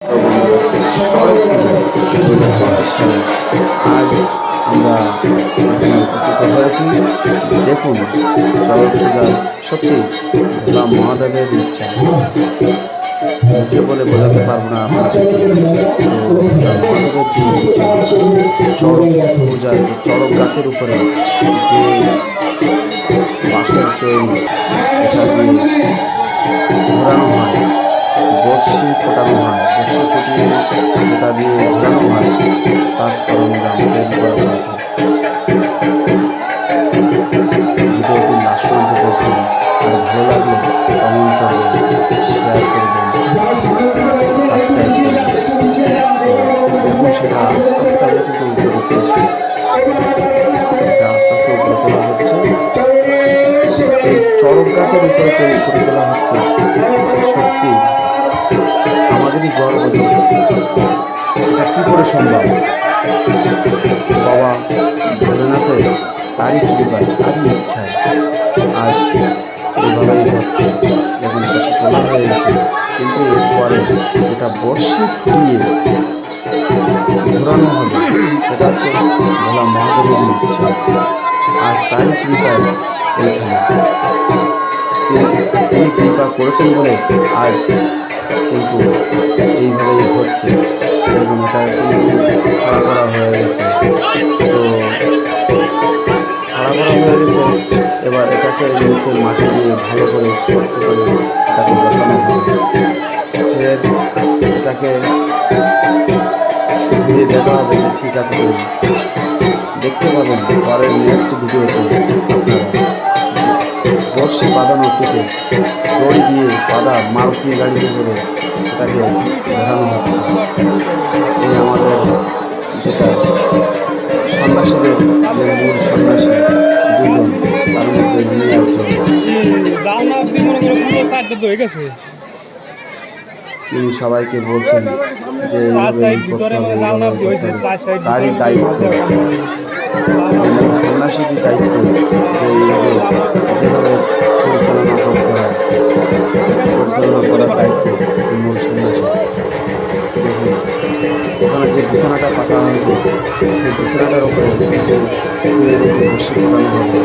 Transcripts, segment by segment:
চড়ক পুজো 2024 সালে আজ আমরা এখানে উপস্থিত হয়েছি। দেখুন, চড়ক পূজা সত্যি ভোলা মহাদেবের ইচ্ছা, মুখে বলে বোঝাতে পারবো না আপনাদেরকে। তো মহাদেবের যে ইচ্ছা, চড়ক পূজা, যে চড়ক গাছের উপরে যে বাঁশের তৈরি, এটা দিয়ে ঘোরানো হয়, বড়শি ফোটানো হয়, বড়শি ফুটিয়ে যেটা দিয়ে ঘোরানো হয়, তার সরঞ্জাম তৈরি করা চলছে। ভিডিওটি লাস্ট পর্যন্ত দেখুন, আর ভালো লাগলে কমেন্ট করবেন, শেয়ার করবেন, সাবস্ক্রাইব করবেন। দেখুন, সেটা আস্তে আস্তে আমরা কিন্তু উপরে তুলছি, এটা আস্তে আস্তে উপরে তোলা হচ্ছে। এই চড়ক গাছের উপরে যে উপরে তোলা হচ্ছে, সত্যি আমাদেরই গর্ব যে এটা কী করে সম্ভব। বাবা ভোলেনাথের তারই কৃপায়, তারই ইচ্ছায় আজ এইভাবেই হচ্ছে। যখন এটা তোলা হয়ে গেছে, কিন্তু এরপরে যেটা বর্ষি ফুটিয়ে ঘোরানো হবে, সেটা হচ্ছে ভোলা মহাদেবের ইচ্ছা। আজ তারই কৃপায় এইখানে তিনি কৃপা করেছেন বলে আজ কিন্তু এইভাবেই হচ্ছে। এবং এটা কিন্তু খাড়া করা হয়ে গেছে, তো খাড়া করা হয়ে গেছে। এবার এটাকে নিচে মাটি দিয়ে ভালো করে শক্ত করে এটাকে বসানো হবে। ফের এটাকে ঘুরিয়ে দেখা হবে যে ঠিক আছে কিনা। দেখতে পাবেন পরের নেক্সট ভিডিওতে আপনারা বর্ষি বাঁধানো থেকে দড়ি দিয়ে বাঁধা মারুতি গাড়িতে করে এটাকে ঘোরানো হচ্ছে। এই আমাদের যেটা সন্ন্যাসীদের যে মূল সন্ন্যাসী দুজন, তার মধ্যে উনি একজন। তিনি সবাইকে বলছেন যে এইভাবে করতে হবে, তারই দায়িত্ব, সন্ন্যাসীরই দায়িত্ব যে এইভাবে যেভাবে পরিচালনা করতে হয়, পরিচালনা করার দায়িত্ব মূল সন্ন্যাসী। দেখুন, ওখানে যে বিছানাটা পাতা হয়েছে, সেই বিছানাটার উপরে শুয়ে রেখে বসে ফোটানো হবে।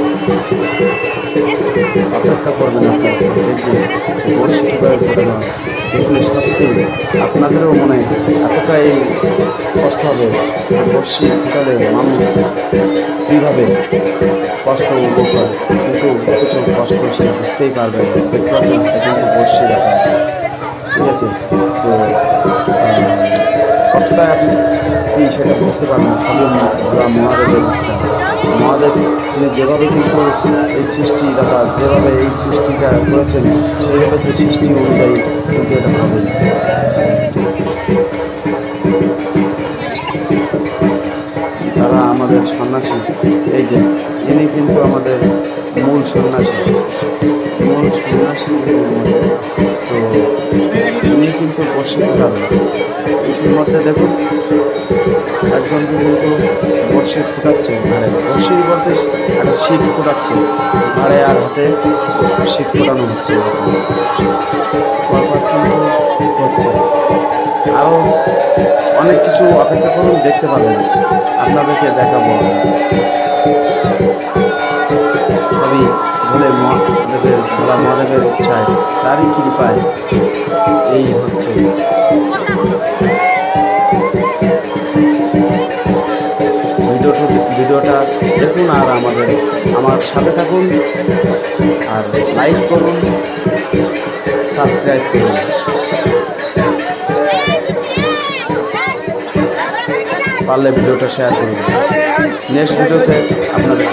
অপেক্ষা করবেন আপনারা, দেখবেন বসে কীভাবে ফোটানো হয়। দেখলে সত্যি আপনাদেরও মনে এতটাই কষ্ট হবে যে বর্ষি ফোটালে মানুষ কীভাবে কষ্ট উপভোগ করে, কিন্তু কিছু কষ্ট সে বুঝতেই পারবে না। দেখতে পাচ্ছেন, এটা কিন্তু বর্ষি ব্যাপার, ঠিক আছে? তো কষ্টটা আপনি কি সেটা বুঝতে পারবেন না, সবই ভোলা মহাদেবের ইচ্ছা। মহাদেব তিনি যেভাবে কিন্তু এই সৃষ্টিদাতা, যেভাবে এই সৃষ্টিটা করেছেন, সেইভাবে সেই সৃষ্টি অনুযায়ী কিন্তু এটা হবে। যারা আমাদের সন্ন্যাসী, এই যে ইনি কিন্তু আমাদের মূল সন্ন্যাসী, মূল সন্ন্যাসী যে আমাদের, তো ইনি কিন্তু বসে ফোটাবেন। ইতিমধ্যে দেখুন, একজন কিন্তু বর্ষি ফোটাচ্ছে ঘাড়ে, বর্ষি বলতে একটা শীত ফোটাচ্ছে ঘাড়ে, আর হাতে শীত ফোটানো হচ্ছে। পরপর কিন্তু হচ্ছে। আরও অনেক কিছু অপেক্ষা করুন, দেখতে পাবেন, আপনাদেরকে দেখাবো। সবই ভোলে মহাদেবের, ভোলা মহাদেবের ইচ্ছায়, তারই কৃপায় এই হচ্ছে। ভিডিওটা দেখুন, আর আমার সাথে থাকুন, আর লাইক করুন, সাবস্ক্রাইব করুন, পারলে ভিডিওটা শেয়ার করুন। নেক্সট ভিডিওতে আপনাদের